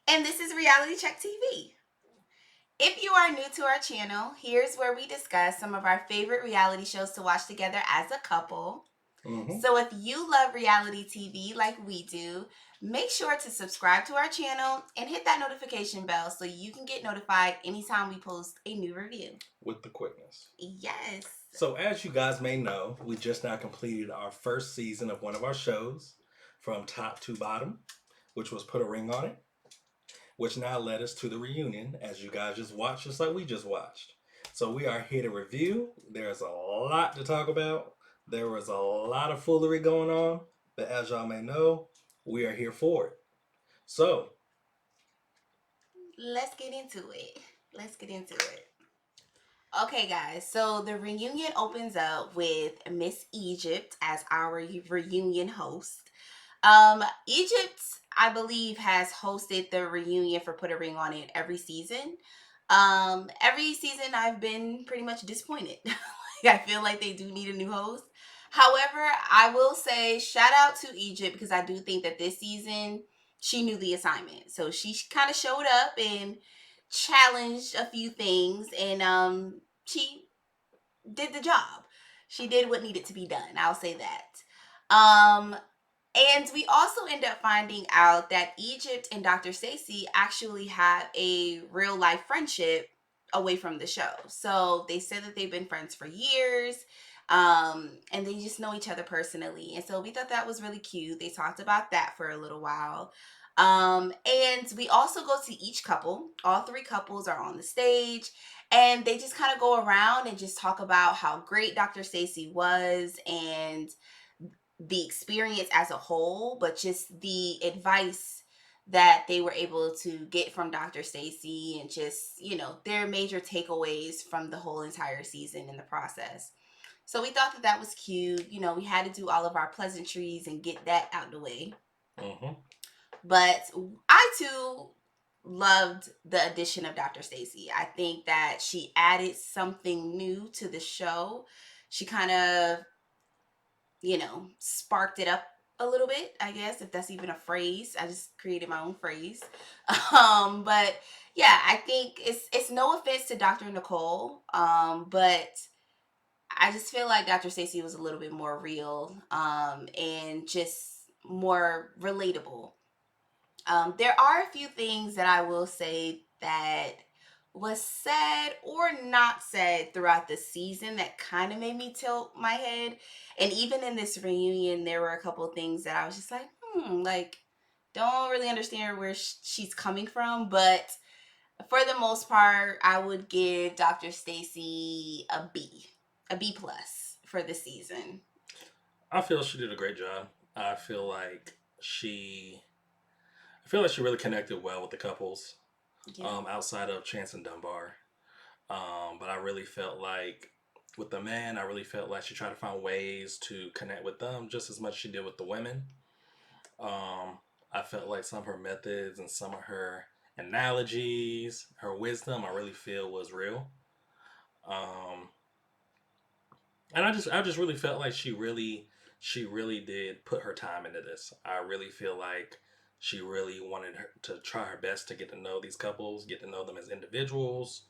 And this is Reality Check TV. If you are new to our channel, here's where we discuss some of our favorite reality shows to watch together as a couple. Mm-hmm. So if you love reality TV like we do, make sure to subscribe to our channel and hit that notification bell so you can get notified anytime we post a new review. With the quickness. Yes. So, as you guys may know, we just now completed our first season of one of our shows from top to bottom, which was Put a Ring on It, which now led us to the reunion, as you guys just watched, just like we just watched. So, we are here to review. There's a lot to talk about. There was a lot of foolery going on, but as y'all may know, we are here for it. So, Let's get into it. Let's get into it. Okay, guys. So the reunion opens up with Miss Egypt as our reunion host. Egypt, I believe, has hosted the reunion for Put a Ring on It every season. Every season I've been pretty much disappointed. I feel like they do need a new host. However, I will say shout out to Egypt because I do think that this season she knew the assignment. So she kind of showed up and challenged a few things, and she did the job. She did what needed to be done. I'll say that. Um, and we also end up finding out that Egypt and Dr. Stacy actually have a real life friendship away from the show. So they said that they've been friends for years. And they just know each other personally. And so we thought that was really cute. They talked about that for a little while. And we also go to each couple. All three couples are on the stage and they just kind of go around and just talk about how great Dr. Stacy was and the experience as a whole, but just the advice that they were able to get from Dr. Stacy and just, their major takeaways from the whole entire season in the process. So we thought that that was cute. We had to do all of our pleasantries and get that out the way. mm-hmm. But I too loved the addition of Dr. Stacy. I think that she added something new to the show. She kind of sparked it up a little bit, I guess, if that's even a phrase. I just created my own phrase. But yeah, I think it's no offense to Dr. Nicole, but I just feel like Dr. Stacy was a little bit more real, and just more relatable. There are a few things that I will say that was said or not said throughout the season that kind of made me tilt my head. And even in this reunion, there were a couple of things that I was just like, like, don't really understand where she's coming from. But for the most part, I would give Dr. Stacy a B plus for the season. I feel she did a great job. I feel like she I feel like she really connected well with the couples Yeah. outside of Chance and Dunbar. But I really felt like with the men, I really felt like she tried to find ways to connect with them just as much as she did with the women. Um, I felt like some of her methods and some of her analogies, her wisdom, I really feel was real. Um, and I just really felt like she really did put her time into this. I really feel like she really wanted her to try her best to get to know these couples, get to know them as individuals,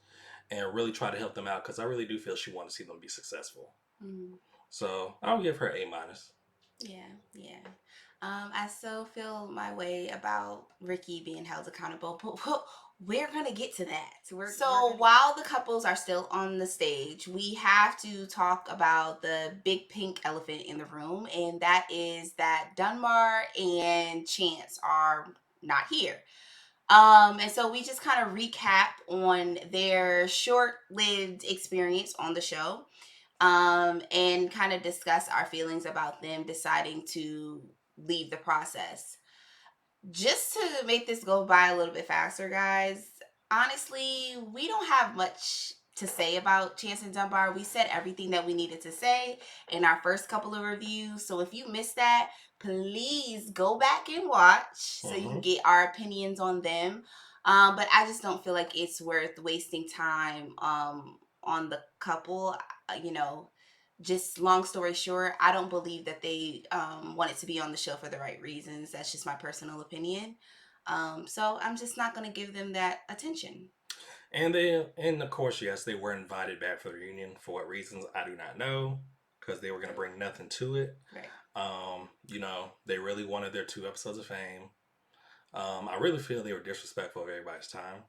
and really try to help them out because I really do feel she wanted to see them be successful. Mm. So I'll give her A minus. Yeah, yeah. I still feel my way about Ricky being held accountable, but we're gonna get to that. So while the couples are still on the stage, we have to talk about the big pink elephant in the room, and that is that Dunbar and Chance are not here. And so we just kind of recap on their short-lived experience on the show, and kind of discuss our feelings about them deciding to leave the process. Just to make this go by a little bit faster, guys, honestly, we don't have much to say about Chance and Dunbar. We said everything that we needed to say in our first couple of reviews. So if you missed that, please go back and watch so you can Mm-hmm. get our opinions on them. But I just don't feel like it's worth wasting time on the couple. Just long story short, I don't believe that they wanted to be on the show for the right reasons. That's just my personal opinion. So I'm just not going to give them that attention. And of course, yes, they were invited back for the reunion. For what reasons, I do not know, because they were going to bring nothing to it. Right. They really wanted their 2 episodes of fame. I really feel they were disrespectful of everybody's time,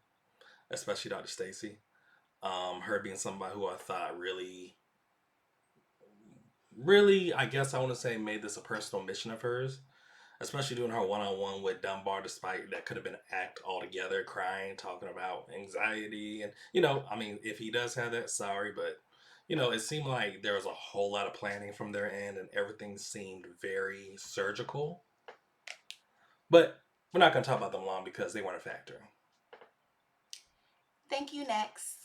especially Dr. Stacy. Her being somebody who I thought really, I guess I want to say, made this a personal mission of hers, especially doing her one-on-one with Dunbar, despite that could have been an act altogether, crying, talking about anxiety. And I mean, if he does have that, sorry, but it seemed like there was a whole lot of planning from their end, and everything seemed very surgical. But we're not going to talk about them long because they weren't a factor. Thank you. Next.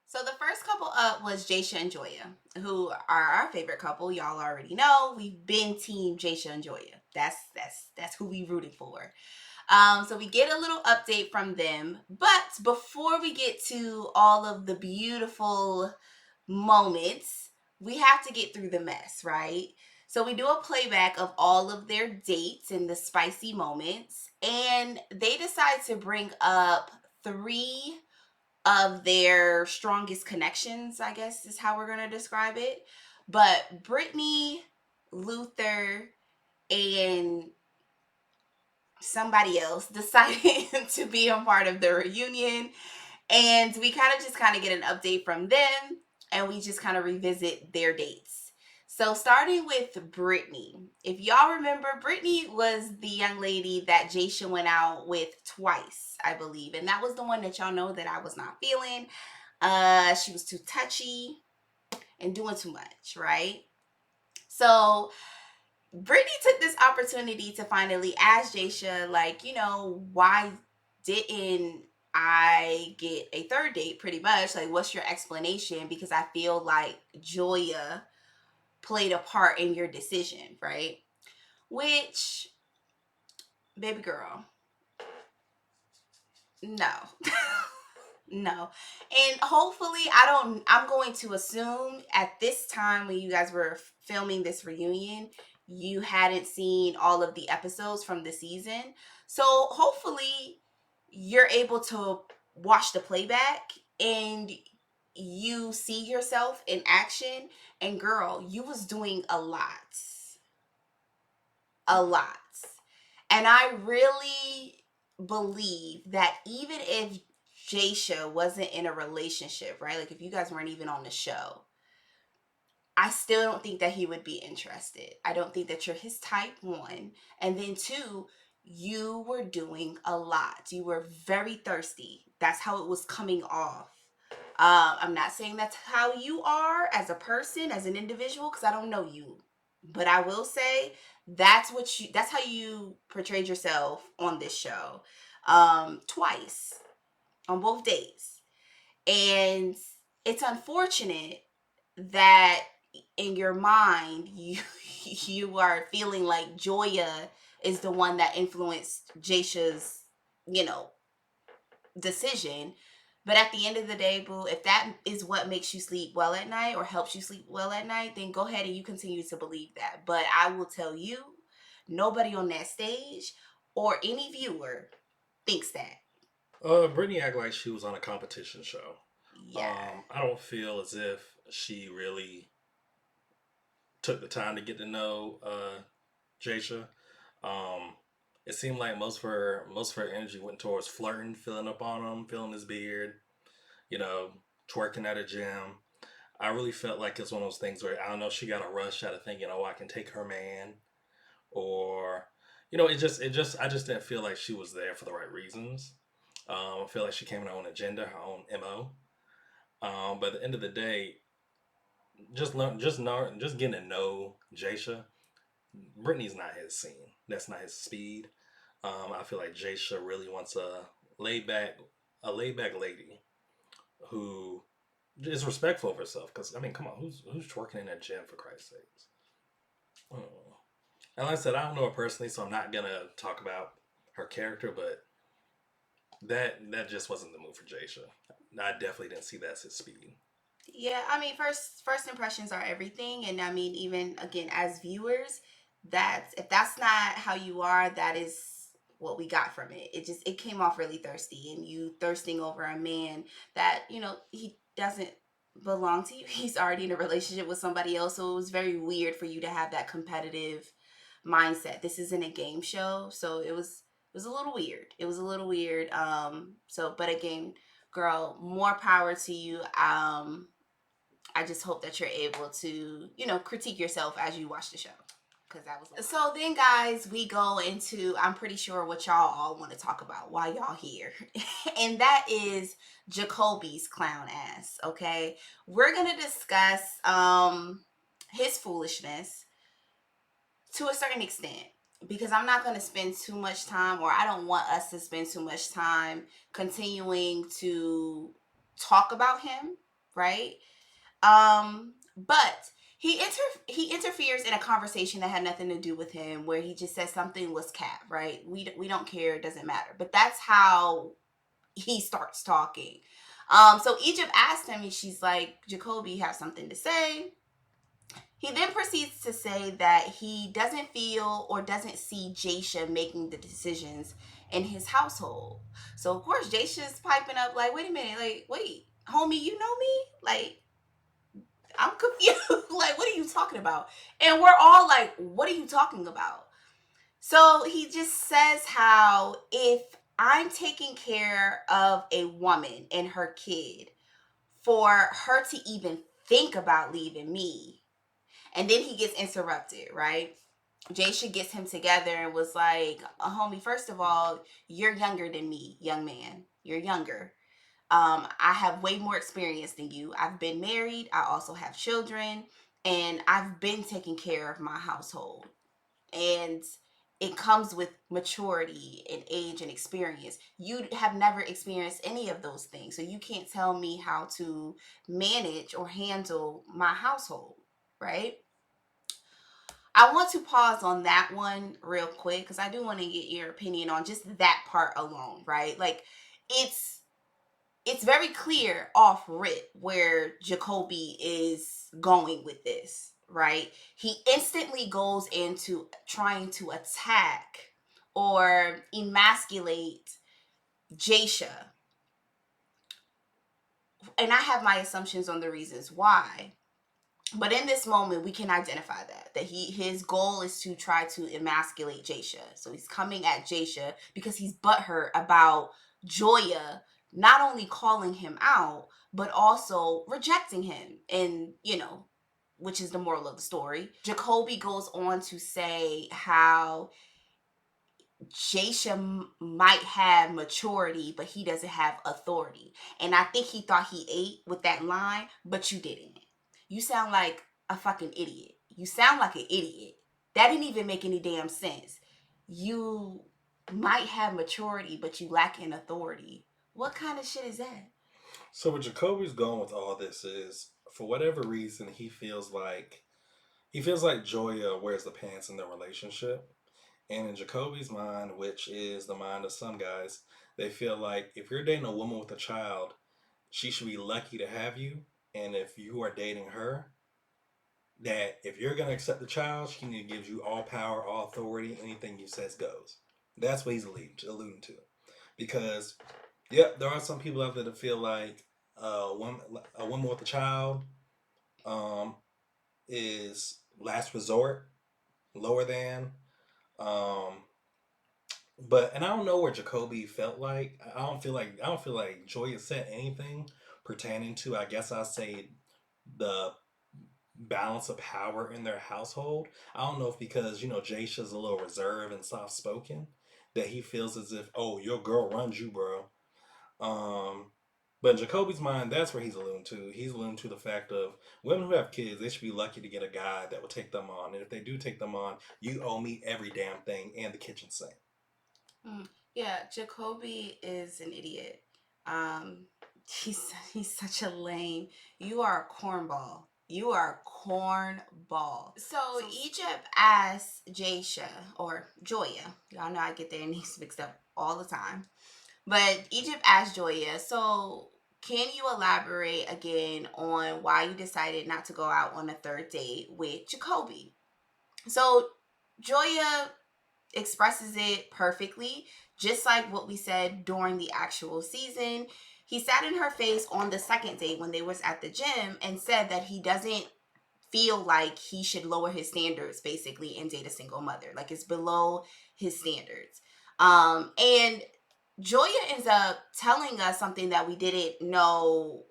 So the first couple up was Jasha and Joya, who are our favorite couple. Y'all already know we've been team Jasha and Joya. That's who we rooted for. So we get a little update from them, but before we get to all of the beautiful moments, we have to get through the mess, right? So we do a playback of all of their dates and the spicy moments, and they decide to bring up three of their strongest connections, I guess is how we're going to describe it. But Brittany, Luther, and somebody else decided to be a part of the reunion. And we kind of get an update from them, and we just kind of revisit their dates. So starting with Brittany. If y'all remember, Brittany was the young lady that Jasha went out with twice, I believe. And that was the one that y'all know that I was not feeling. She was too touchy and doing too much, right? So Brittany took this opportunity to finally ask Jasha, like, why didn't I get a third date? Pretty much, like, what's your explanation? Because I feel like Joya played a part in your decision, right? Which, baby girl, no. No. And hopefully, I'm going to assume at this time when you guys were filming this reunion, you hadn't seen all of the episodes from the season. So hopefully you're able to watch the playback and you see yourself in action. And girl, you was doing a lot. A lot. And I really believe that even if Jasha wasn't in a relationship, right? Like if you guys weren't even on the show, I still don't think that he would be interested. I don't think that you're his type, one. And then two, you were doing a lot. You were very thirsty. That's how it was coming off. I'm not saying that's how you are as a person, as an individual, because I don't know you. But I will say that's how you portrayed yourself on this show. Twice on both days. And it's unfortunate that in your mind you are feeling like Joya is the one that influenced Jasha's, you know, decision. But at the end of the day, boo, if that is what makes you sleep well at night or helps you sleep well at night, then go ahead and you continue to believe that. But I will tell you, nobody on that stage or any viewer thinks that. Brittany acted like she was on a competition show. Yeah. I don't feel as if she really took the time to get to know Jasha. Um, it seemed like most of her energy went towards flirting, filling up on him, feeling his beard, you know, twerking at a gym. I really felt like it's one of those things where I don't know, she got a rush out of thinking, oh, I can take her man, or it just I just didn't feel like she was there for the right reasons. I feel like she came with her own agenda, her own mo. But at the end of the day, just getting to know Jasha. Brittany's not his scene. That's not his speed. I feel like Jasha really wants laid back, a laid back lady who is respectful of herself. Because I mean, come on, who's twerking in that gym for Christ's sakes? Mm. And like I said, I don't know her personally, so I'm not gonna talk about her character, but that just wasn't the move for Jasha. I definitely didn't see that as his speed. Yeah, I mean, first impressions are everything, and I mean, even again as viewers, that's if that's not how you are, that is what we got from it. It came off really thirsty, and you thirsting over a man that he doesn't belong to you. He's already in a relationship with somebody else, so it was very weird for you to have that competitive mindset. This isn't a game show, so it was a little weird. It was a little weird. So, but again, girl, more power to you. I just hope that you're able to, critique yourself as you watch the show. Cause that was so. Then, guys, we go into. I'm pretty sure what y'all all want to talk about while y'all here, and that is Jacoby's clown ass. Okay, we're gonna discuss his foolishness to a certain extent, because I'm not going to spend too much time, or I don't want us to spend too much time continuing to talk about him, right? But he interferes in a conversation that had nothing to do with him, where he just says something was cap, right? We don't care, it doesn't matter. But that's how he starts talking. So Egypt asked him, and she's like, Jacoby, you have something to say? He then proceeds to say that he doesn't feel or doesn't see Jasha making the decisions in his household. So of course Jasha's piping up like, wait a minute, like, wait, homie, you know me? Like, I'm confused. Like, what are you talking about? And we're all like, what are you talking about? So he just says how if I'm taking care of a woman and her kid, for her to even think about leaving me. And then he gets interrupted, right? Jasha gets him together and was like, homie, first of all, you're younger than me, young man. You're younger. I have way more experience than you. I've been married. I also have children. And I've been taking care of my household. And it comes with maturity and age and experience. You have never experienced any of those things. So you can't tell me how to manage or handle my household, right? I want to pause on that one real quick, because I do want to get your opinion on just that part alone, right? Like, it's it's very clear off rip where Jacoby is going with this, right? He instantly goes into trying to attack or emasculate Jasha. And I have my assumptions on the reasons why. But in this moment, we can identify that his goal is to try to emasculate Jasha. So he's coming at Jasha because he's butthurt about Joya not only calling him out, but also rejecting him. And, which is the moral of the story. Jacoby goes on to say how Jasha might have maturity, but he doesn't have authority. And I think he thought he ate with that line, but you didn't. You sound like a fucking idiot. You sound like an idiot. That didn't even make any damn sense. You might have maturity, but you lack in authority. What kind of shit is that? So where Jacoby's going with all this is, for whatever reason, he feels like Joya wears the pants in their relationship. And in Jacoby's mind, which is the mind of some guys, they feel like if you're dating a woman with a child, she should be lucky to have you. And if you are dating her, that if you're going to accept the child, she need to give you all power, all authority, anything you says goes. That's what he's alluding to. Because, yep, there are some people out there that feel like a woman with a child um, is last resort, lower than. Um, and I don't know where Jacoby felt like. I don't feel like Joya said anything pertaining to, I guess I'd say, the balance of power in their household. I don't know if because Jasha's a little reserved and soft spoken, that he feels as if, oh, your girl runs you, bro. Um, but in Jacoby's mind, that's where he's alluding to. He's alluding to the fact of women who have kids, they should be lucky to get a guy that will take them on. And if they do take them on, you owe me every damn thing and the kitchen sink. Yeah, Jacoby is an idiot. Um, he's such a lame. You are a cornball. You are a cornball. So Egypt asked Jasha or Joya. Y'all know I get their names mixed up all the time. But Egypt asked Joya, so can you elaborate again on why you decided not to go out on a third date with Jacoby? So Joya expresses it perfectly, just like what we said during the actual season. He sat in her face on the second date when they was at the gym and said that he doesn't feel like he should lower his standards basically and date a single mother. Like it's below his standards. And Joya ends up telling us something that we didn't know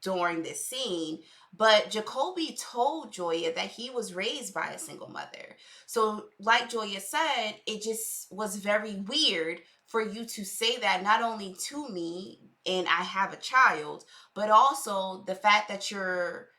during this scene, but Jacoby told Joya that he was raised by a single mother. So, like Joya said, it just was very weird for you to say that not only to me and I have a child, but also the fact that you're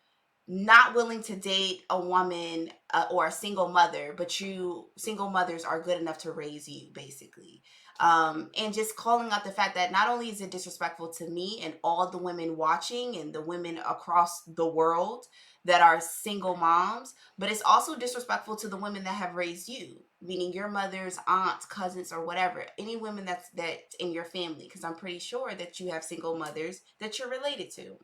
not willing to date a woman or a single mother, but you single mothers are good enough to raise you, basically. And just calling out the fact that not only is it disrespectful to me and all the women watching and the women across the world that are single moms, but it's also disrespectful to the women that have raised you, meaning your mothers, aunts, cousins, or whatever, any women that's in your family, because I'm pretty sure that you have single mothers that you're related to.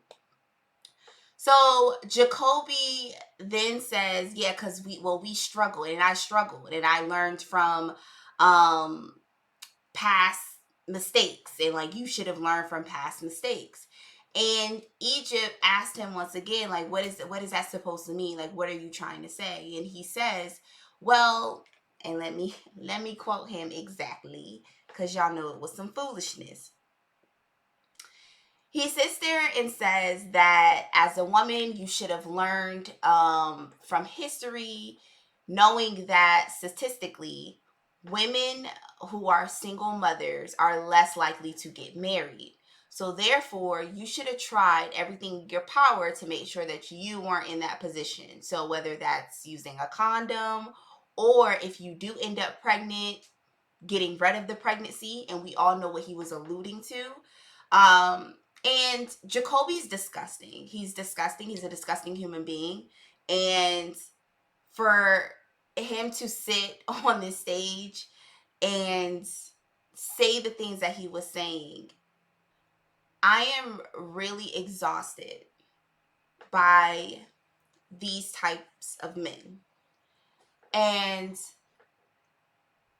So Jacoby then says, "Yeah, because we struggled and I struggled and I learned from um past mistakes and like you should have learned from past mistakes." And Egypt asked him once again, like, what is that supposed to mean? Like, what are you trying to say? And he says, "Well," and let me quote him exactly because y'all know it was some foolishness. He sits there and says that as a woman, you should have learned from history, knowing that statistically, women who are single mothers are less likely to get married. So, therefore, you should have tried everything in your power to make sure that you weren't in that position. So, whether that's using a condom or if you do end up pregnant, getting rid of the pregnancy, and we all know what he was alluding to. And Jacoby's disgusting. He's disgusting. He's a disgusting human being. And for him to sit on this stage and say the things that he was saying, I am really exhausted by these types of men. And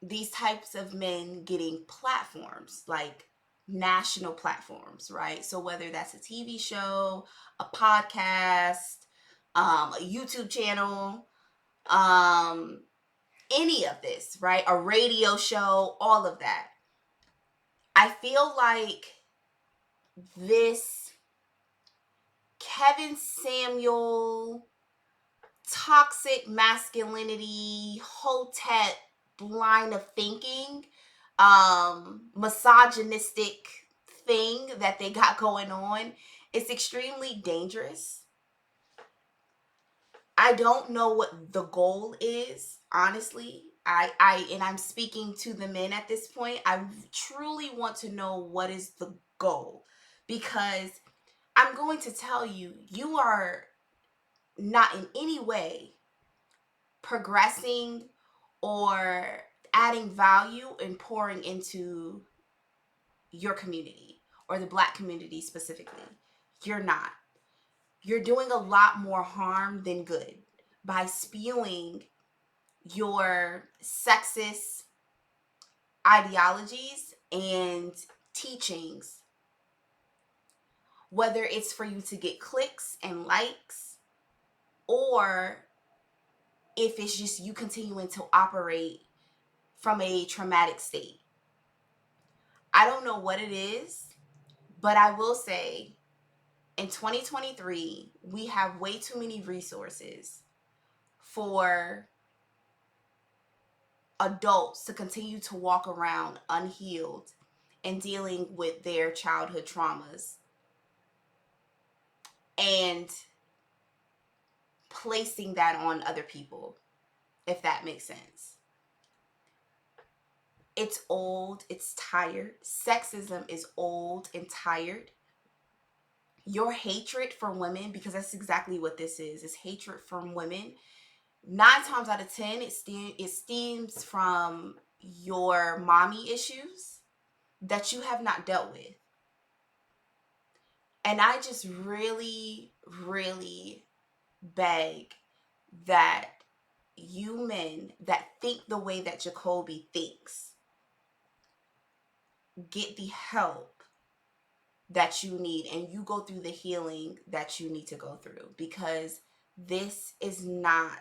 these types of men getting platforms, like national platforms, right? So whether that's a TV show, a podcast, a YouTube channel, um, any of this, right? A radio show, all of that. I feel like this Kevin Samuel toxic masculinity, hotep line of thinking, misogynistic thing that they got going on, it's extremely dangerous. I don't know what the goal is, honestly. I'm speaking to the men at this point. I truly want to know what is the goal, because I'm going to tell you, you are not in any way progressing or adding value and pouring into your community or the black community specifically. You're not. You're doing a lot more harm than good by spewing your sexist ideologies and teachings, whether it's for you to get clicks and likes or if it's just you continuing to operate from a traumatic state. I don't know what it is, but I will say in 2023, we have way too many resources for adults to continue to walk around unhealed and dealing with their childhood traumas and placing that on other people, if that makes sense. It's old, it's tired. Sexism is old and tired. Your hatred for women, because that's exactly what this is hatred from women. 9 times out of 10, it stems from your mommy issues that you have not dealt with. And I just really, really beg that you men that think the way that Jacoby thinks get the help that you need, and you go through the healing that you need to go through, because this is not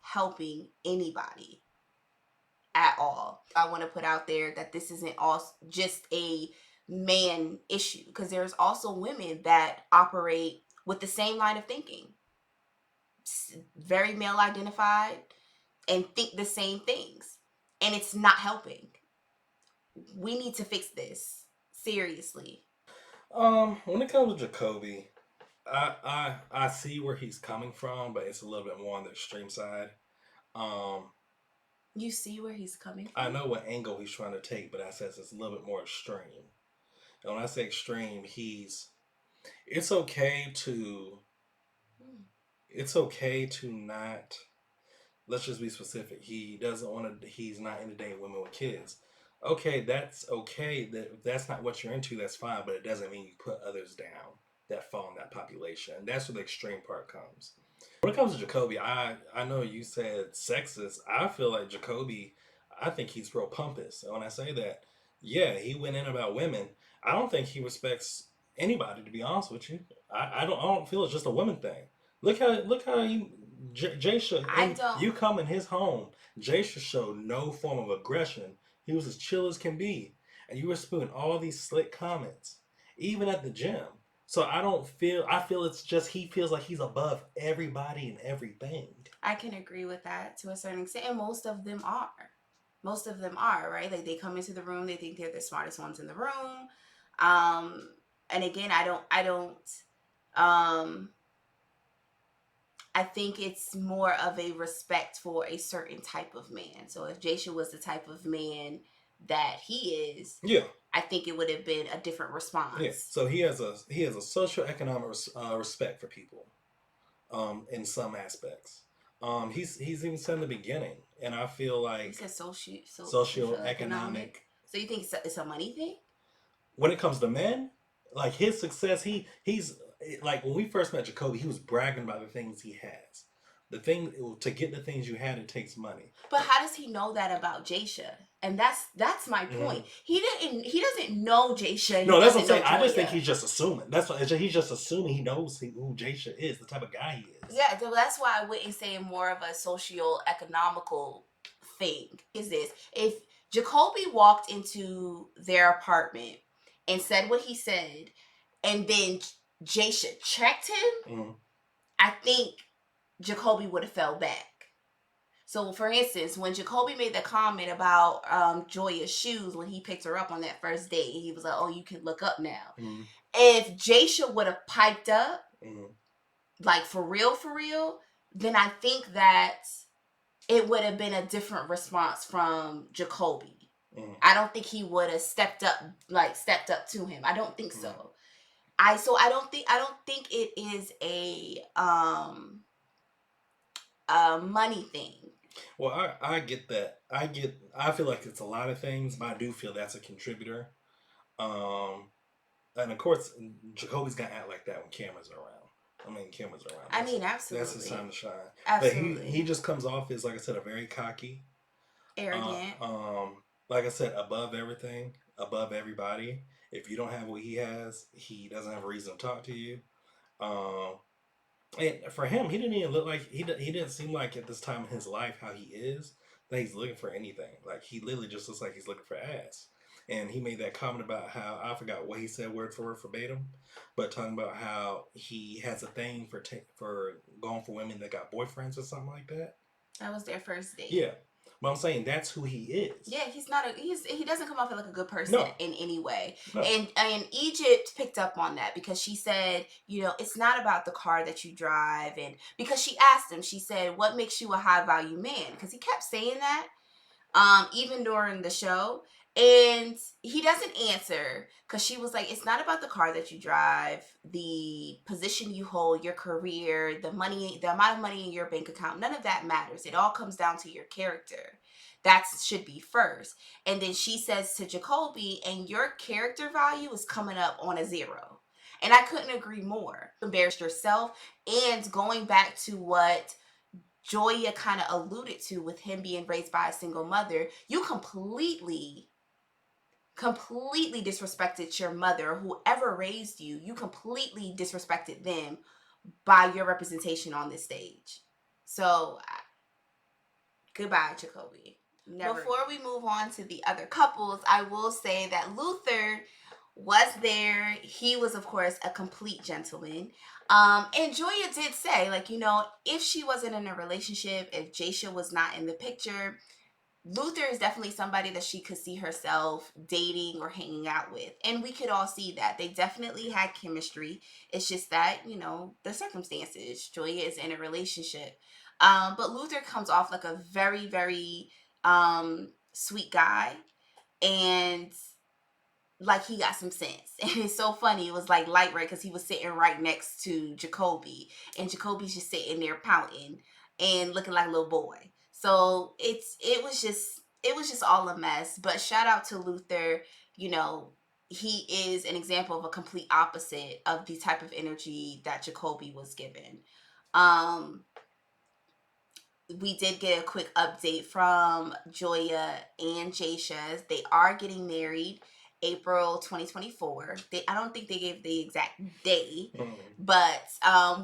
helping anybody at all. I want to put out there that this isn't all just a man issue, because there's also women that operate with the same line of thinking, very male identified, and think the same things, and it's not helping. We need to fix this seriously. When it comes to Jacoby, I see where he's coming from, but it's a little bit more on the extreme side. Um, You see where he's coming I from? know what angle he's trying to take, but I says it's a little bit more extreme. And when I say extreme, it's okay to Hmm. it's okay to not, let's just be specific. He doesn't want to. He's not into dating women with kids. Okay, that's okay. That if that's not what you're into, that's fine. But it doesn't mean you put others down that fall in that population. And that's where the extreme part comes. When it comes to Jacoby, I know you said sexist. I feel like Jacoby. I think he's real pompous. And when I say that, yeah, he went in about women. I don't think he respects anybody. To be honest with you, I don't feel it's just a women thing. Look how you Jasha, I and don't. you come in his home. Jasha showed no form of aggression. He was as chill as can be, and you were spewing all these slick comments, even at the gym. So I don't feel. I feel it's just he feels like he's above everybody and everything. I can agree with that to a certain extent, and most of them are. Most of them are, right? Like, they come into the room, they think they're the smartest ones in the room. Um, and again, um, I think it's more of a respect for a certain type of man. So if Jasha was the type of man that he is, Yeah, I think it would have been a different yeah. response. So he has a social economic respect for people, in some aspects. He's even said in the beginning, and I feel You like said social socioeconomic. economic. So you think it's a money thing? When it comes to men, like his success, he's like when we first met Jacoby, he was bragging about the things he has. The thing to get the things you had, it takes money. But how does he know that about Jasha? And that's my Mm-hmm. point. He doesn't know Jasha, and he No, that's what I'm doesn't know saying. I just think Joya. he's just assuming. That's what he's just assuming he knows who Jasha is, the type of guy he is. Yeah, so that's why I wouldn't say more of a socio-economical thing. Is this, if Jacoby walked into their apartment and said what he said, and then Jasha checked him, Mm-hmm. I think Jacoby would have fell back. So, for instance, when Jacoby made the comment about Joya's shoes when he picked her up on that first date, he was like, "Oh, you can look up now." Mm-hmm. If Jasha would have piped up, Mm-hmm. like for real, then I think that it would have been a different response from Jacoby. Mm-hmm. I don't think he would have stepped up to him. I don't think Mm-hmm. so. I don't think it is a money thing. Well, I get that. I feel like it's a lot of things, but I do feel that's a contributor. Um, and of course, Jacoby's gonna act like that when cameras are around. I mean, cameras are around. I mean, That's his absolutely. time to shine. But he Absolutely. just comes off as, like I said, a very cocky. Uh, Arrogant. like I said, above everything, above everybody. If you don't have what he has, he doesn't have a reason to talk to you. Um, and for him, he didn't even look like he didn't seem like at this time in his life how he is that he's looking for anything. Like he literally just looks like he's looking for ass. And he made that comment about how I forgot what he said word for word verbatim, but talking about how he has a thing for going for women that got boyfriends or something like that. That was their first date. Yeah, but I'm saying that's who he is. Yeah, he doesn't come off like a good person No, in any way. no. And Egypt picked up on that, because she said, it's not about the car that you drive, and because she asked him, she said, "What makes you a high value man?" Because he kept saying that, even during the show. And he doesn't answer, because she was like, "It's not about the car that you drive, the position you hold, your career, the money, the amount of money in your bank account. None of that matters. It all comes down to your character. That should be first." And then she says to Jacoby, "And your character value is coming up on a zero." And I couldn't agree more. Embarrassed yourself, and going back to what Joya kind of alluded to with him being raised by a single mother, you completely disrespected your mother, whoever raised you. You completely disrespected them by your representation on this stage. So goodbye, Jacoby. Never. Before we move on to the other couples, I will say that Luther was there. He was, of course, a complete gentleman. And Joya did say, like, if she wasn't in a relationship, if Jasha was not in the picture, Luther is definitely somebody that she could see herself dating or hanging out with. And we could all see that. They definitely had chemistry. It's just that, the circumstances. Joya is in a relationship. But Luther comes off like a very, very sweet guy. And like he got some sense. And it's so funny. It was like light red because he was sitting right next to Jacoby. And Jacoby's just sitting there pouting and looking like a little boy. So it was just all a mess. But shout out to Luther. You know, he is an example of a complete opposite of the type of energy that Jacoby was given. Um, we did get a quick update from Joya and Jasha. They are getting married April 2024. I don't think they gave the exact day, but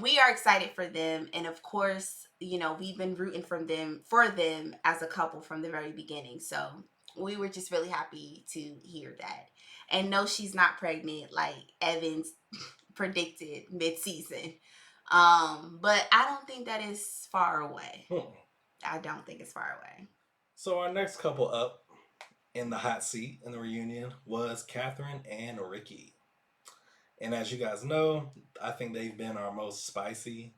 we are excited for them. And of course, we've been rooting for them as a couple from the very beginning. So we were just really happy to hear that. And no, she's not pregnant like Evans predicted mid-season. But I don't think that is far away. I don't think it's far away. So our next couple up in the hot seat in the reunion was Catherine and Ricky. And as you guys know, I think they've been our most spicy,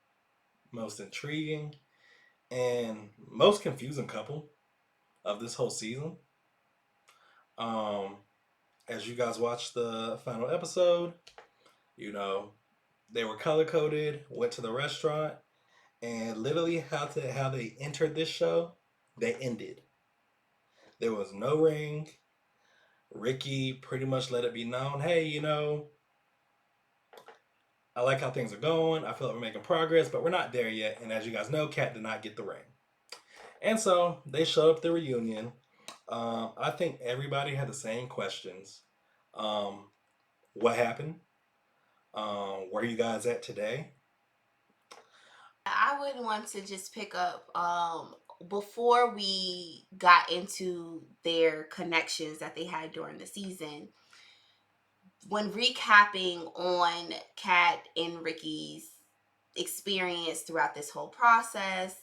most intriguing, and most confusing couple of this whole season. Um, as you guys watched the final episode, you know, they were color coded, went to the restaurant, and literally how they entered this show, they ended. There was no ring. Ricky pretty much let it be known, hey, I like how things are going. I feel like we're making progress, but we're not there yet. And as you guys know, Kat did not get the ring. And so they showed up at the reunion. I think everybody had the same questions. Um, what happened? Where are you guys at today? I would want to just pick up before we got into their connections that they had during the season. When recapping on Kat and Ricky's experience throughout this whole process,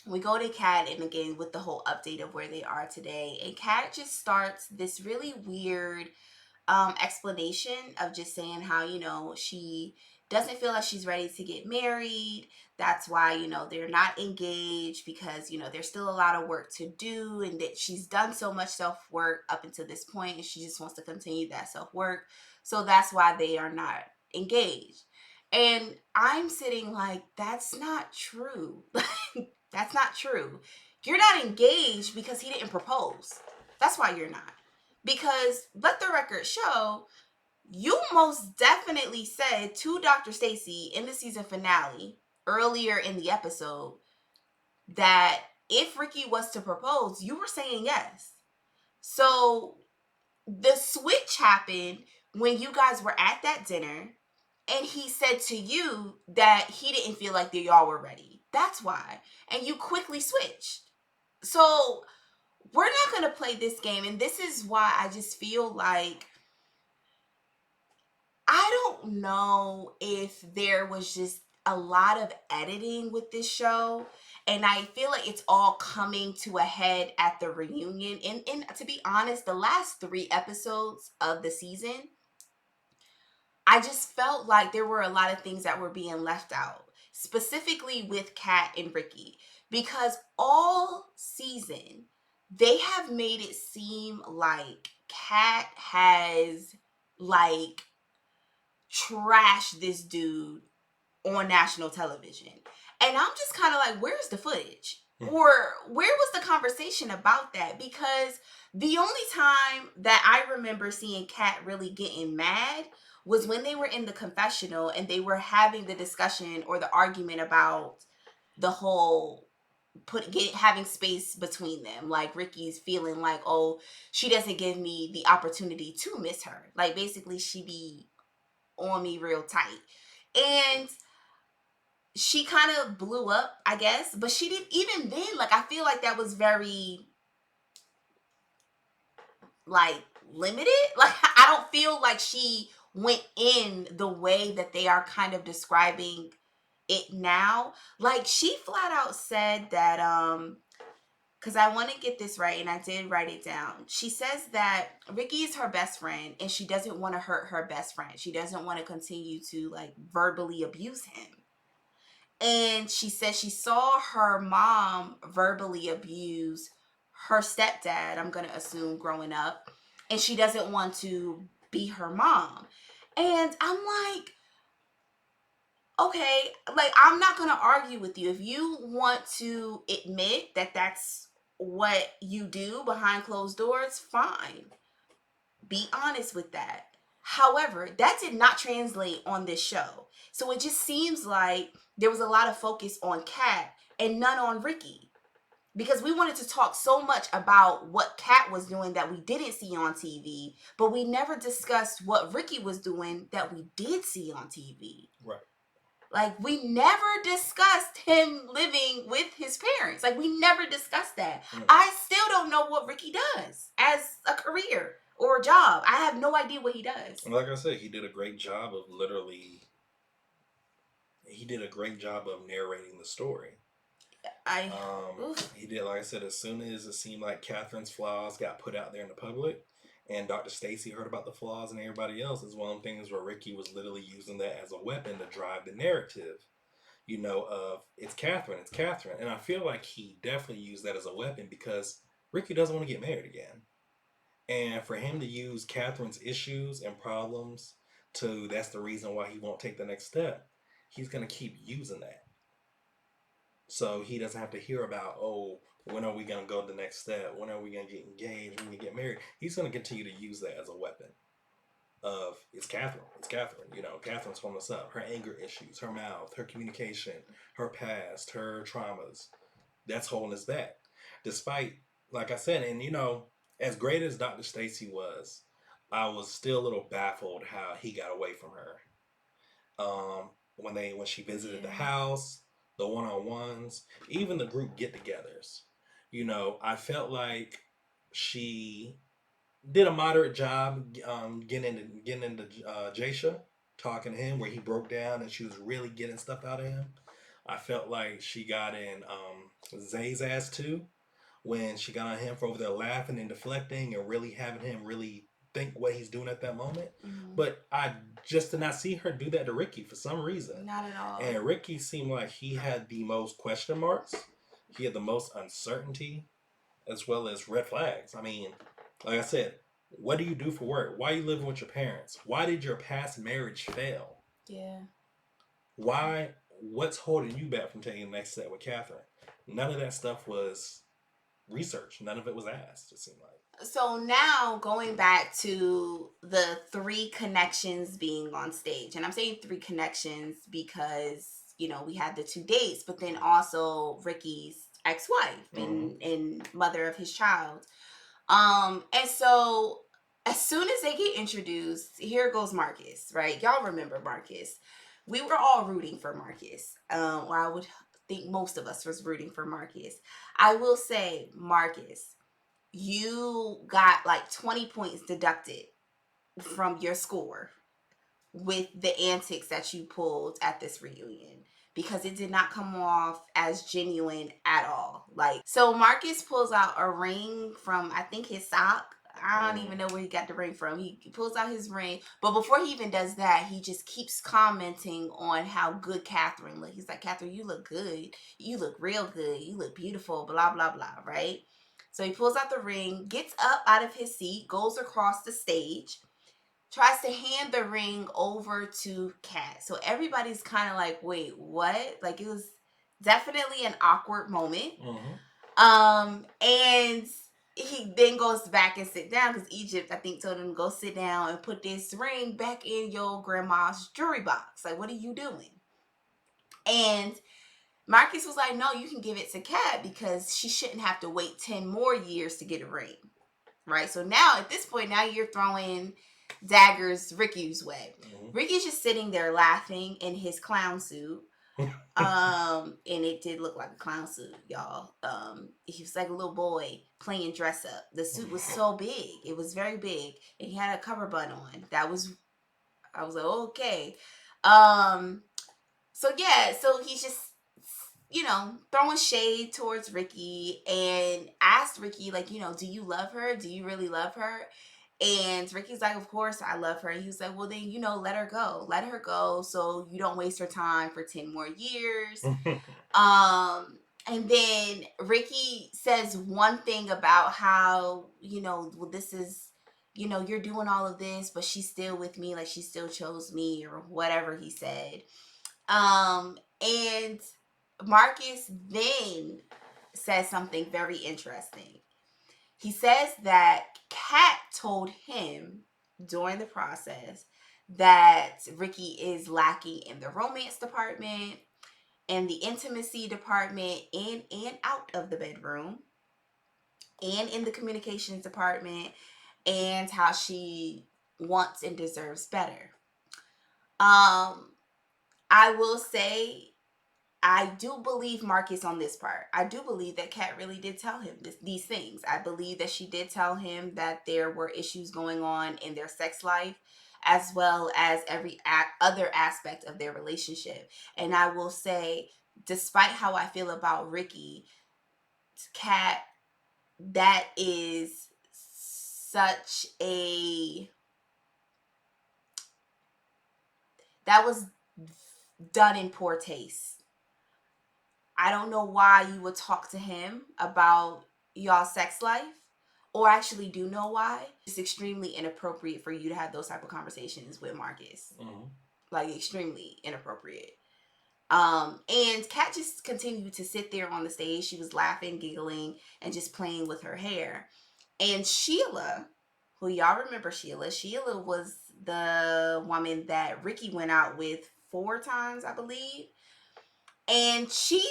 we go to Kat and again with the whole update of where they are today. And Kat just starts this really weird explanation of just saying how, she doesn't feel like she's ready to get married. That's why, they're not engaged because, there's still a lot of work to do and that she's done so much self work up until this point and she just wants to continue that self work. So that's why they are not engaged. And I'm sitting like, that's not true. That's not true. You're not engaged because he didn't propose. That's why you're not. Because let the record show, you most definitely said to Dr. Stacy in the season finale earlier in the episode that if Ricky was to propose, you were saying yes. So the switch happened when you guys were at that dinner and he said to you that he didn't feel like y'all were ready. That's why. And you quickly switched. So we're not going to play this game. And this is why I just feel like I don't know if there was just a lot of editing with this show. And I feel like it's all coming to a head at the reunion. And to be honest, the last 3 episodes of the season, I just felt like there were a lot of things that were being left out, specifically with Kat and Ricky, because all season they have made it seem like Kat has like trashed this dude on national television. And I'm just kind of like, where's the footage? Or where was the conversation about that? Because the only time that I remember seeing Kat really getting mad was when they were in the confessional and they were having the discussion or the argument about the whole having space between them. Like Ricky's feeling like, oh, she doesn't give me the opportunity to miss her. Like basically she be on me real tight. And she kind of blew up, I guess, but she didn't even then, like I feel like that was very like limited. Like I don't feel like she went in the way that they are kind of describing it now. Like she flat out said that because I want to get this right and I did write it down. She says that Ricky is her best friend and she doesn't want to hurt her best friend. She doesn't want to continue to like verbally abuse him. And she says she saw her mom verbally abuse her stepdad, I'm going to assume, growing up. And she doesn't want to be her mom. And I'm like, okay, like I'm not going to argue with you. If you want to admit that that's what you do behind closed doors, fine. Be honest with that. However, that did not translate on this show. So it just seems like there was a lot of focus on Kat and none on Ricky. Because we wanted to talk so much about what Kat was doing that we didn't see on TV, but we never discussed what Ricky was doing that we did see on TV. Right. Like, we never discussed him living with his parents. Like, we never discussed that. I still don't know what Ricky does as a career or a job. I have no idea what he does. Like I said, he did a great job of narrating the story. He did, like I said, as soon as it seemed like Catherine's flaws got put out there in the public, and Dr. Stacy heard about the flaws and everybody else, is one of the things where Ricky was literally using that as a weapon to drive the narrative, of it's Catherine, And I feel like he definitely used that as a weapon because Ricky doesn't want to get married again. And for him to use Catherine's issues and problems that's the reason why he won't take the next step, he's going to keep using that. So he doesn't have to hear about, oh, when are we going to go to the next step? When are we going to get engaged? When we get married? He's going to continue to use that as a weapon of, it's Catherine. Catherine's holding us up. Her anger issues, her mouth, her communication, her past, her traumas. That's holding us back. Despite, like I said, and as great as Dr. Stacy was, I was still a little baffled how he got away from her. When she visited the house, the one-on-ones, even the group get-togethers. I felt like she did a moderate job getting into Jasha, talking to him, where he broke down and she was really getting stuff out of him. I felt like she got in Zay's ass too, when she got on him for over there laughing and deflecting and really having him really think what he's doing at that moment. Mm-hmm. But I just did not see her do that to Ricky for some reason. Not at all. And Ricky seemed like he had the most question marks. He had the most uncertainty as well as red flags. I mean, like I said, what do you do for work? Why are you living with your parents? Why did your past marriage fail? Yeah. Why? What's holding you back from taking the next step with Catherine? None of that stuff was researched. None of it was asked, it seemed like. So now going back to the 3 connections being on stage, and I'm saying 3 connections because, we had the 2 dates, but then also Ricky's ex-wife and mother of his child. And so as soon as they get introduced, here goes Marcus, right? Y'all remember Marcus. We were all rooting for Marcus. Or I would think most of us was rooting for Marcus. I will say, Marcus, you got like 20 points deducted from your score with the antics that you pulled at this reunion, because it did not come off as genuine at all. Like, so Marcus pulls out a ring from, I think, his sock. I don't even know where he got the ring from. He pulls out his ring. But before he even does that, he just keeps commenting on how good Catherine looked. He's like, Catherine, you look good. You look real good. You look beautiful, blah, blah, blah, right? So he pulls out the ring, gets up out of his seat, goes across the stage, tries to hand the ring over to Kat. So everybody's kind of like, wait, what? Like, it was definitely an awkward moment. And he then goes back and sit down because Egypt, I think, told him to go sit down and put this ring back in your grandma's jewelry box. Like, what are you doing? And Marcus was like, no, you can give it to Kat because she shouldn't have to wait 10 more years to get a ring. Right? So now, at this point, now you're throwing daggers Ricky's way. Mm-hmm. Ricky's just sitting there laughing in his clown suit. And it did look like a clown suit, y'all. He was like a little boy playing dress up. The suit was so big. It was very big. And he had a cover bun on. I was like, okay. So yeah, so he's just, throwing shade towards Ricky and asked Ricky, like, do you love her? Do you really love her? And Ricky's like, of course I love her. And he was like, well, then, let her go. Let her go so you don't waste her time for 10 more years. And then Ricky says one thing about how, well, this is, you're doing all of this, but she's still with me. Like, she still chose me, or whatever he said. And Marcus then says something very interesting. He says that Kat told him during the process that Ricky is lacking in the romance department, in the intimacy department, in and out of the bedroom, and in the communications department, and how she wants and deserves better. I will say, I do believe Marcus on this part. I do believe that Kat really did tell him these things. I believe that she did tell him that there were issues going on in their sex life, as well as every other aspect of their relationship. And I will say, despite how I feel about Ricky, Kat, that is such a... that was done in poor taste. I don't know why you would talk to him about y'all's sex life, or actually do know why. It's extremely inappropriate for you to have those type of conversations with Marcus. Mm-hmm. Like, extremely inappropriate. And Kat just continued to sit there on the stage. She was laughing, giggling, and just playing with her hair. And Sheila, who y'all remember Sheila was the woman that Ricky went out with 4 times, I believe. And she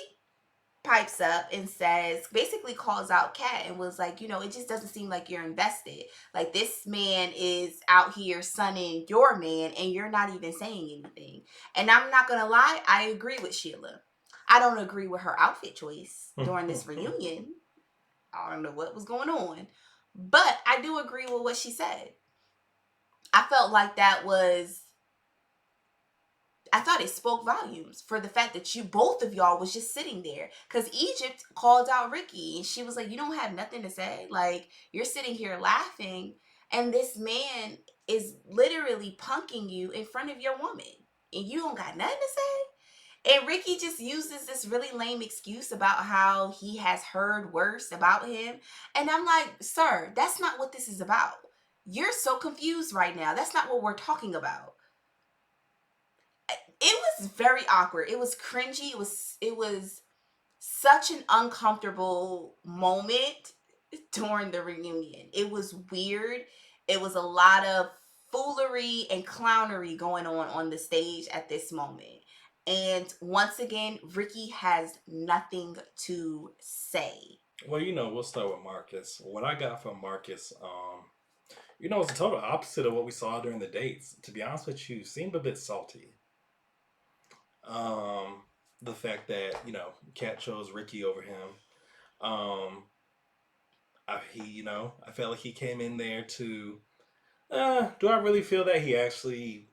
pipes up and says, basically calls out Kat and was like, it just doesn't seem like you're invested. Like, this man is out here sunning your man and you're not even saying anything. And I'm not gonna lie, I agree with Sheila. I don't agree with her outfit choice during this reunion. I don't know what was going on, but I do agree with what she said. I felt like I thought it spoke volumes for the fact that both of y'all was just sitting there. Because Egypt called out Ricky and she was like, you don't have nothing to say? Like, you're sitting here laughing and this man is literally punking you in front of your woman and you don't got nothing to say? And Ricky just uses this really lame excuse about how he has heard worse about him. And I'm like, sir, that's not what this is about. You're so confused right now. That's not what we're talking about. It was very awkward. It was cringy. It was such an uncomfortable moment during the reunion. It was weird. It was a lot of foolery and clownery going on the stage at this moment. And once again, Ricky has nothing to say. Well, we'll start with Marcus. What I got from Marcus, it's the total opposite of what we saw during the dates. To be honest with you, seemed a bit salty. The fact that Kat chose Ricky over him. I felt like he came in there to. Do I really feel that he actually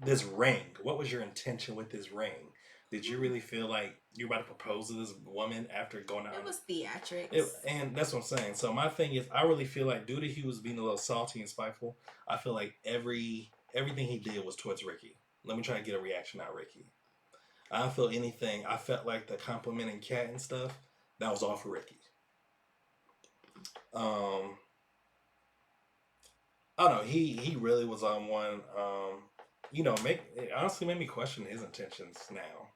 this ring? What was your intention with this ring? Did you really feel like you were about to propose to this woman after going out? It was theatrics. And that's what I'm saying. So my thing is, I really feel like due to he was being a little salty and spiteful, I feel like everything he did was towards Ricky. Let me try to get a reaction out of Ricky. I don't feel anything. I felt like the complimenting Kat and stuff, that was all for Ricky. I don't know. He really was on one. It honestly made me question his intentions now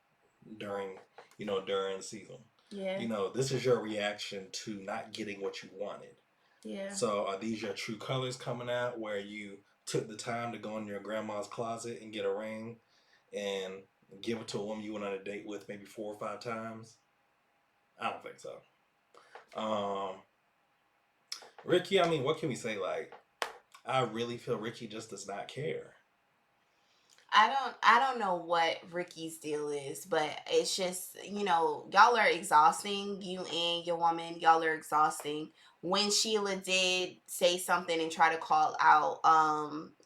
during the season. Yeah. This is your reaction to not getting what you wanted. Yeah. So are these your true colors coming out where you took the time to go in your grandma's closet and get a ring and give it to a woman you went on a date with maybe 4 or 5 times. I don't think so. Um, Ricky, I mean, what can we say? Like, I really feel Ricky just does not care. I don't know what Ricky's deal is, but it's just, y'all are exhausting. You and your woman, y'all are exhausting. When Sheila did say something and try to call out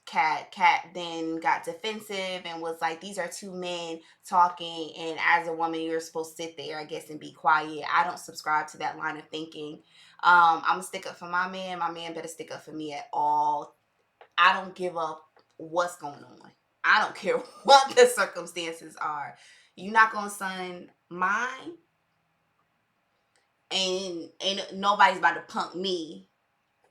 Cat then got defensive and was like, these are two men talking, and as a woman you're supposed to sit there, I guess, and be quiet. I don't subscribe to that line of thinking. I'm gonna stick up for my man better stick up for me at all. I don't give up what's going on. I don't care what the circumstances are. You're not gonna son mine, and ain't nobody's about to punk me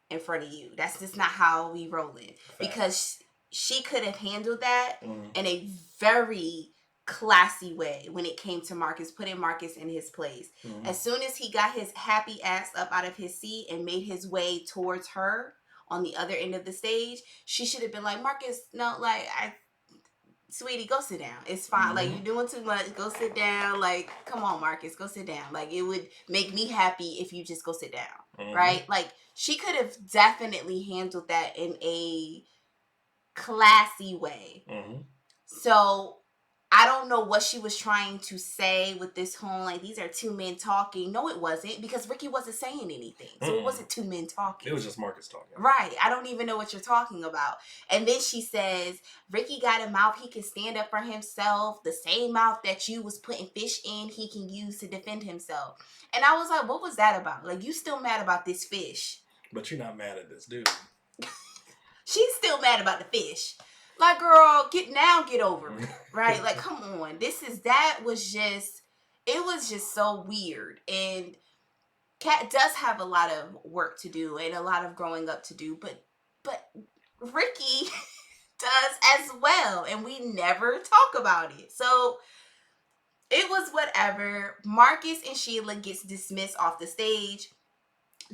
in front of you. That's just not how we rolling. Because she could have handled that in a very classy way when it came to Marcus, putting Marcus in his place. As soon as he got his happy ass up out of his seat and made his way towards her on the other end of the stage, she should have been like, Marcus, no, like, sweetie, go sit down. It's fine. Like, you're doing too much. Go sit down. Like, come on, Marcus, go sit down. Like, it would make me happy if you just go sit down. Right? Like, she could have definitely handled that in a classy way. So I don't know what she was trying to say with this whole, like, these are two men talking. No, it wasn't, because Ricky wasn't saying anything. So it wasn't two men talking. It was just Marcus talking. Right. I don't even know what you're talking about. And then she says, Ricky got a mouth he can stand up for himself. The same mouth that you was putting fish in, he can use to defend himself. And I was like, what was that about? Like, you still mad about this fish. But you're not mad at this dude. She's still mad about the fish. Like, girl, get over it. Right? Like, come on. It was just so weird. And Kat does have a lot of work to do and a lot of growing up to do, but Ricky does as well, and we never talk about it. So it was whatever. Marcus and Sheila gets dismissed off the stage.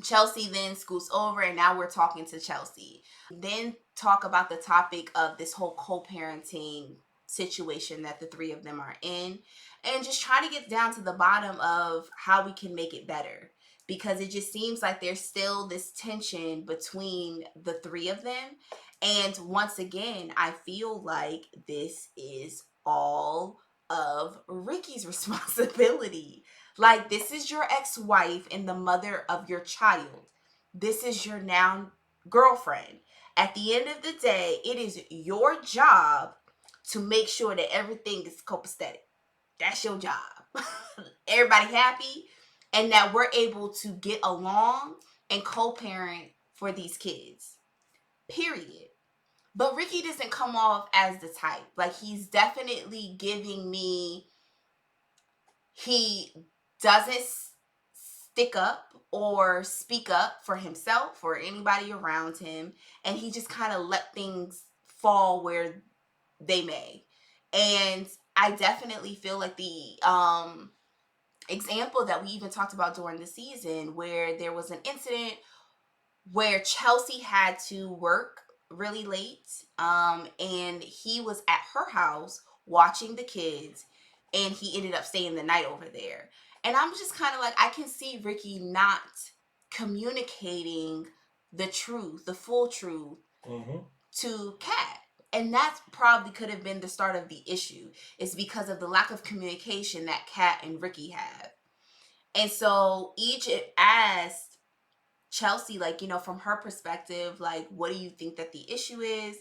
Chelsea then scoots over, and now we're talking to Chelsea. Then talk about the topic of this whole co-parenting situation that the three of them are in, and just try to get down to the bottom of how we can make it better, because it just seems like there's still this tension between the three of them. And once again, I feel like this is all of Ricky's responsibility. Like, this is your ex-wife and the mother of your child. This is your now girlfriend. At the end of the day, it is your job to make sure that everything is copacetic. That's your job. Everybody happy, and that we're able to get along and co-parent for these kids. Period. But Ricky doesn't come off as the type. Like, he's definitely giving me, he doesn't stick up or speak up for himself or anybody around him, and he just kind of let things fall where they may. And I definitely feel like the example that we even talked about during the season, where there was an incident where Chelsea had to work really late, and he was at her house watching the kids, and he ended up staying the night over there. And I'm just kind of like, I can see Ricky not communicating the truth, the full truth, to Kat. And that probably could have been the start of the issue. It's because of the lack of communication that Kat and Ricky have. And so Egypt asked Chelsea, like, from her perspective, like, what do you think that the issue is?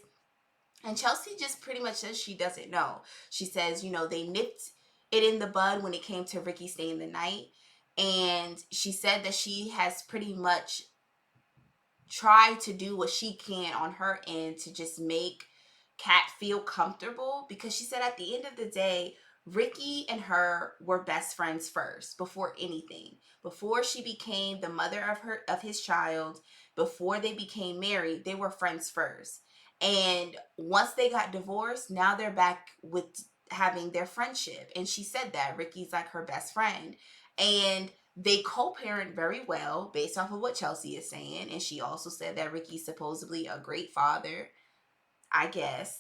And Chelsea just pretty much says she doesn't know. She says, they nipped it in the bud when it came to Ricky staying the night. And she said that she has pretty much tried to do what she can on her end to just make Kat feel comfortable, because she said at the end of the day, Ricky and her were best friends first, before anything. Before she became the mother of his child, before they became married, they were friends first. And once they got divorced, now they're back with having their friendship. And she said that Ricky's like her best friend. And they co-parent very well based off of what Chelsea is saying. And she also said that Ricky's supposedly a great father, I guess.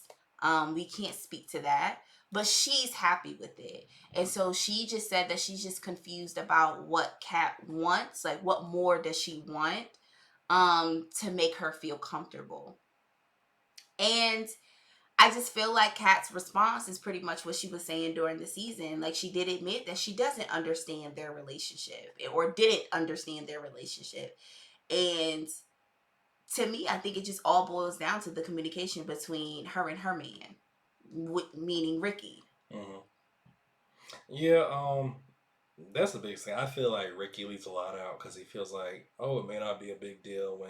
We can't speak to that. but she's happy with it. And so she just said that she's just confused about what Kat wants, like what more does she want to make her feel comfortable. And I just feel like Kat's response is pretty much what she was saying during the season. Like she did admit that she doesn't understand their relationship or didn't understand their relationship. And to me, I think it just all boils down to the communication between her and her man, meaning Ricky. Hmm. Yeah, that's the biggest thing. I feel like Ricky leaves a lot out because he feels like, oh, it may not be a big deal. When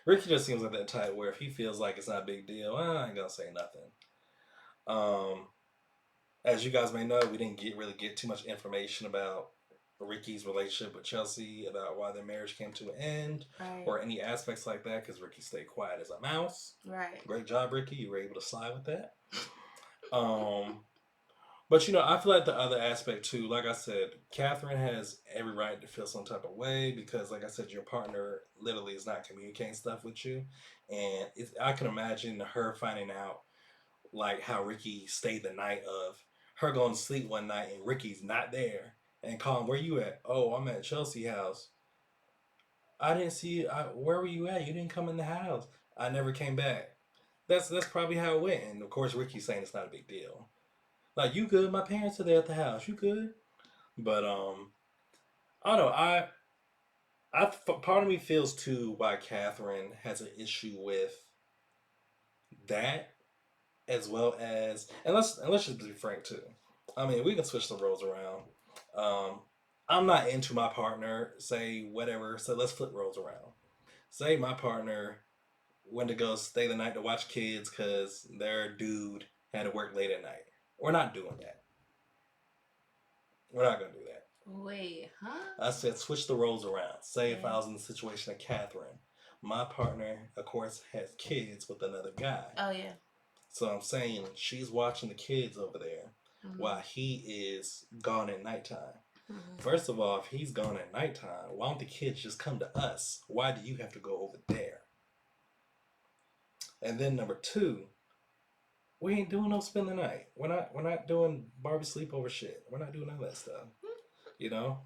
Ricky just seems like that type where if he feels like it's not a big deal, I ain't gonna say nothing. Um, as you guys may know, we didn't really get too much information about Ricky's relationship with Chelsea, about why their marriage came to an end, Right. or any aspects like that, because Ricky stayed quiet as a mouse. Right. Great job, Ricky. You were able to slide with that. Um, but I feel like the other aspect too, like I said, Catherine has every right to feel some type of way because, like I said, your partner literally is not communicating stuff with you, and I can imagine her finding out like how Ricky stayed the night of her going to sleep one night and Ricky's not there and calling, where you at? Oh, I'm at Chelsea house. I didn't see you. Where were you at? You didn't come in the house. I never came back. That's probably how it went. And of course, Ricky's saying it's not a big deal. Like, you good? My parents are there at the house. You good? But I don't know. Part of me feels too why Catherine has an issue with that, as well as, and let's just be frank too. I mean, we can switch the roles around. Um, I'm not into my partner, say whatever. So let's flip roles around. Say my partner went to go stay the night to watch kids because their dude had to work late at night. We're not doing that. We're not gonna do that. Wait, huh? I said switch the roles around. Say if I Yeah. was in the situation of Catherine, my partner, of course, has kids with another guy. Oh yeah. So I'm saying she's watching the kids over there while Mm-hmm. he is gone at nighttime. Mm-hmm. First of all, if he's gone at nighttime, why don't the kids just come to us? Why do you have to go over there? And then number two, we ain't doing no spend the night. We're not doing Barbie sleepover shit. We're not doing none of that stuff. You know?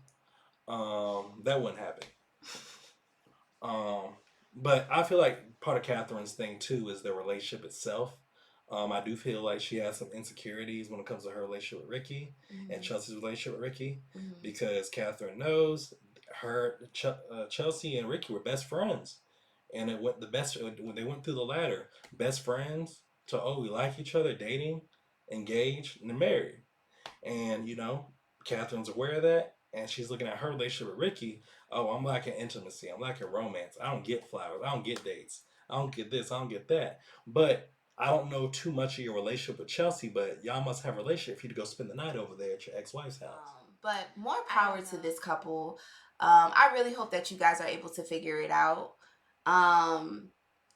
That wouldn't happen. Um, but I feel like part of Catherine's thing too is the relationship itself. I do feel like she has some insecurities when it comes to her relationship with Ricky and Mm-hmm. Chelsea's relationship with Ricky, Mm-hmm. because Catherine knows Chelsea and Ricky were best friends, and it went the best when they went through the ladder, best friends to, oh, we like each other, dating, engaged, and married. And Catherine's aware of that, and she's looking at her relationship with Ricky. Oh, I'm lacking intimacy. I'm lacking romance. I don't get flowers. I don't get dates. I don't get this. I don't get that. But I don't know too much of your relationship with Chelsea, but y'all must have a relationship for you to go spend the night over there at your ex-wife's house. But more power to this couple. I really hope that you guys are able to figure it out. Um,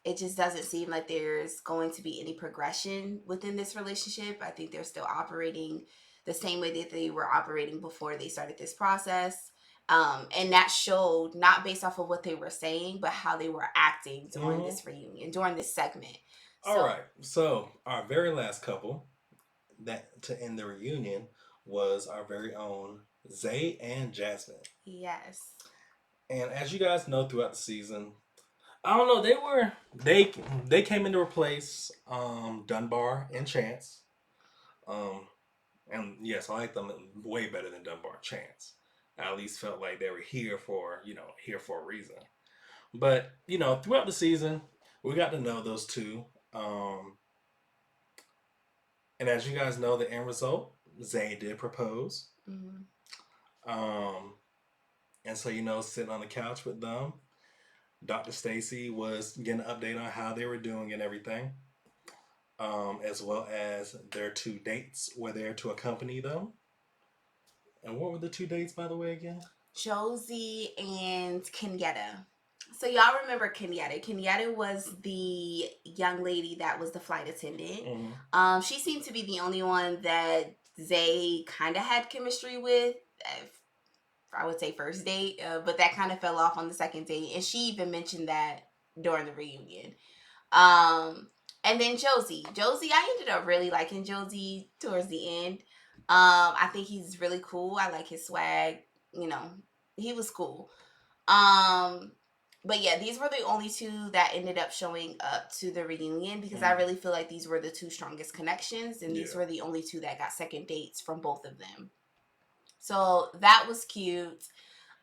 it just doesn't seem like there's going to be any progression within this relationship. I think they're still operating the same way that they were operating before they started this process. And that showed not based off of what they were saying, but how they were acting during Mm-hmm. this reunion, during this segment. All So, right. So our very last couple that to end the reunion was our very own Zay and Jasmine. yes. And as you guys know throughout the season, I don't know. They came in to replace Dunbar and Chance. Um, and yes, I like them way better than Dunbar and Chance. I at least felt like they were here for a reason. But throughout the season, we got to know those two. Um, and as you guys know, the end result, Zay did propose. Mm-hmm. Um, and so sitting on the couch with them, Dr. Stacy was getting an update on how they were doing and everything. As well as their two dates were there to accompany them. And what were the two dates, by the way, again? Josie and Kenyatta. So y'all remember Kenyatta. Kenyatta was the young lady that was the flight attendant. Mm-hmm. She seemed to be the only one that Zay kind of had chemistry with. I would say first date, but that kind of fell off on the second date, and she even mentioned that during the reunion. Um, And then Josie. Josie, I ended up really liking Josie towards the end. I think he's really cool. I like his swag. You know, he was cool. Um, but yeah, these were the only two that ended up showing up to the reunion because I really feel like these were the two strongest connections, and these were the only two that got second dates from both of them. So that was cute.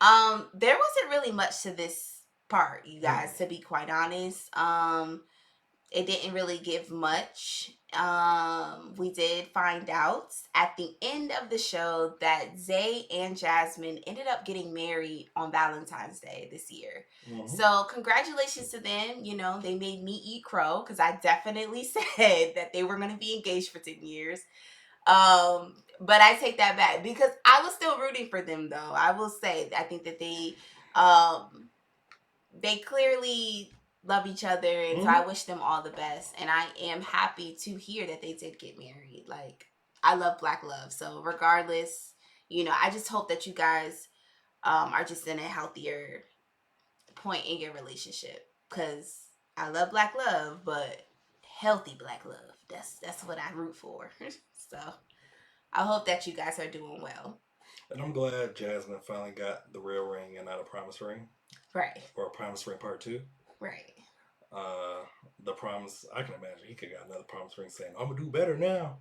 There wasn't really much to this part, you guys, to be quite honest. It didn't really give much. We did find out at the end of the show that Zay and Jasmine ended up getting married on Valentine's Day this year. So congratulations to them. You know, they made me eat crow because I definitely said that they were going to be engaged for 10 years. But I take that back because I was still rooting for them though. I will say I think that they clearly love each other, and so I wish them all the best, and I am happy to hear that they did get married. Like, I love black love, so regardless, you know, I just hope that you guys are just in a healthier point in your relationship, because I love black love, but healthy black love, that's what I root for. So I hope that you guys are doing well. And I'm glad Jasmine finally got the real ring and not a promise ring. Right. Or a promise ring part two. Right. Uh, the promise, I can imagine he could have got another promise ring saying, I'm going to do better now.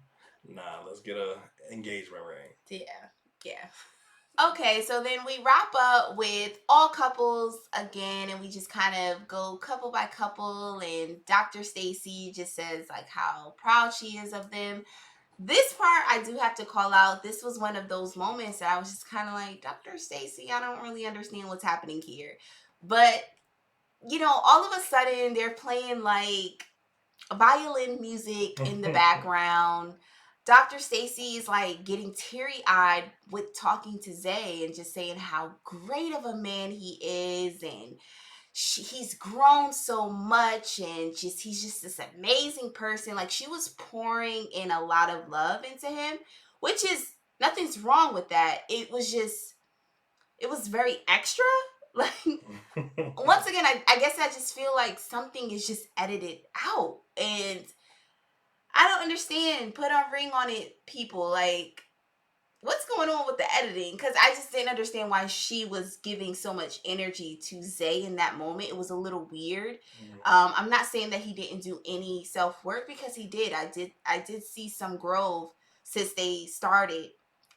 Nah, let's get a engagement ring. Yeah. Yeah. Okay, so then we wrap up with all couples again, and we just kind of go couple by couple. And Dr. Stacy just says like how proud she is of them. This part I do have to call out. This was one of those moments that I was just kind of like, Dr. Stacy, I don't really understand what's happening here. But you know, all of a sudden they're playing like violin music in the background. Dr. Stacy is like getting teary eyed with talking to Zay and just saying how great of a man he is, and he's grown so much, and just he's just this amazing person. Like, she was pouring in a lot of love into him, which is nothing's wrong with that. It was very extra. Like, once again, I guess I just feel like something is just edited out, and I don't understand. Put a ring on it, people. Like, what's going on with the editing? Because I just didn't understand why she was giving so much energy to Zay in that moment. It was a little weird. I'm not saying that he didn't do any self work, because he did. I did see some growth since they started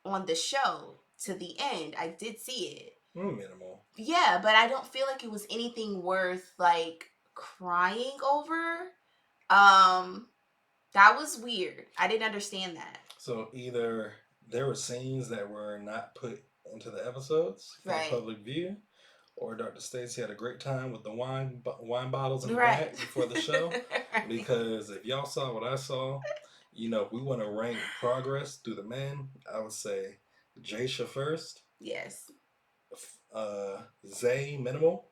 on the show to the end. I did see it. Minimal. Yeah, but I don't feel like it was anything worth like crying over. Um, that was weird. I didn't understand that. So either there were scenes that were not put into the episodes for the public view, or Dr. Stacy had a great time with the wine bottles in the back before the show. Because if y'all saw what I saw, you know, if we want to rank progress through the men, I would say Jasha first. Yes. Zay minimal,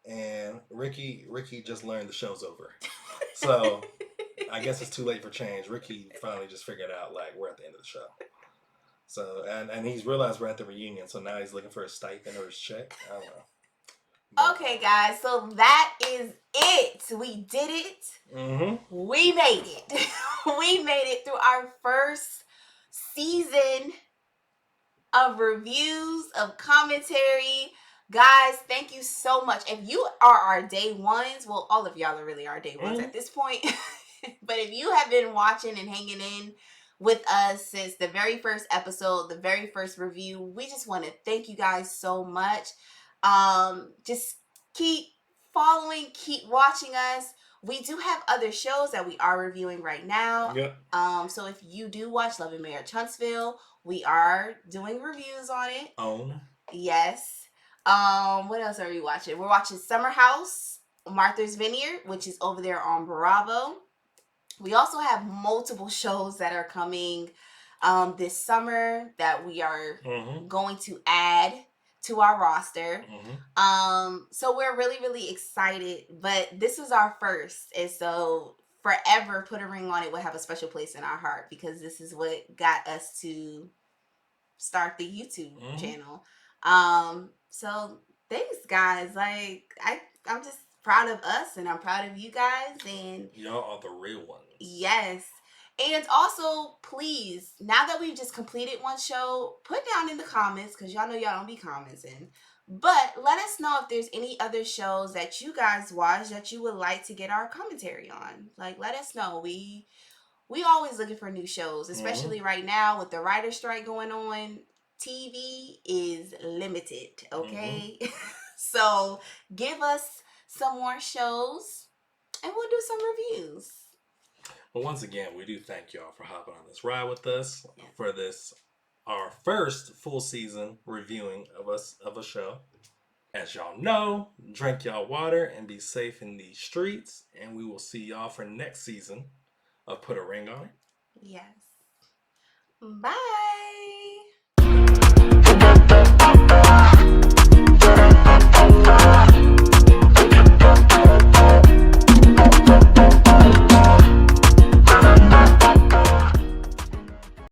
and Ricky just learned the show's over. So I guess it's too late for change. Ricky finally just figured out like we're at the end of the show. So and he's realized we're at the reunion, so now he's looking for a stipend or his check. I don't know. But, okay, guys, so that is it. We did it. We made it. We made it through our first season of reviews, of commentary. Guys, thank you so much. If you are our day ones, well, all of y'all are really our day ones at this point. But if you have been watching and hanging in with us since the very first episode, the very first review, we just want to thank you guys so much. Just keep following, keep watching us. We do have other shows that we are reviewing right now. Yep. So if you do watch Love and Marriage Huntsville, we are doing reviews on it. Own. Yes. What else are we watching? We're watching Summer House, Martha's Vineyard, which is over there on Bravo. We also have multiple shows that are coming this summer that we are going to add to our roster. So we're really, really excited, but this is our first, and so forever Put a Ring on It will have a special place in our heart, because this is what got us to start the YouTube channel. So thanks, guys. Like, I'm just proud of us, and I'm proud of you guys. And Y'all are the real ones. yes. And also, please, now that we've just completed one show, put down in the comments, because y'all know y'all don't be commenting. But let us know if there's any other shows that you guys watch that you would like to get our commentary on. Like, let us know. We always looking for new shows, especially right now with the writer strike going on. TV is limited, okay? So give us some more shows and we'll do some reviews. But once again, we do thank y'all for hopping on this ride with us Yeah. for this our first full season reviewing of a show. As y'all know, drink y'all water and be safe in these streets. And we will see y'all for next season of Put a Ring on It. Yes. Bye.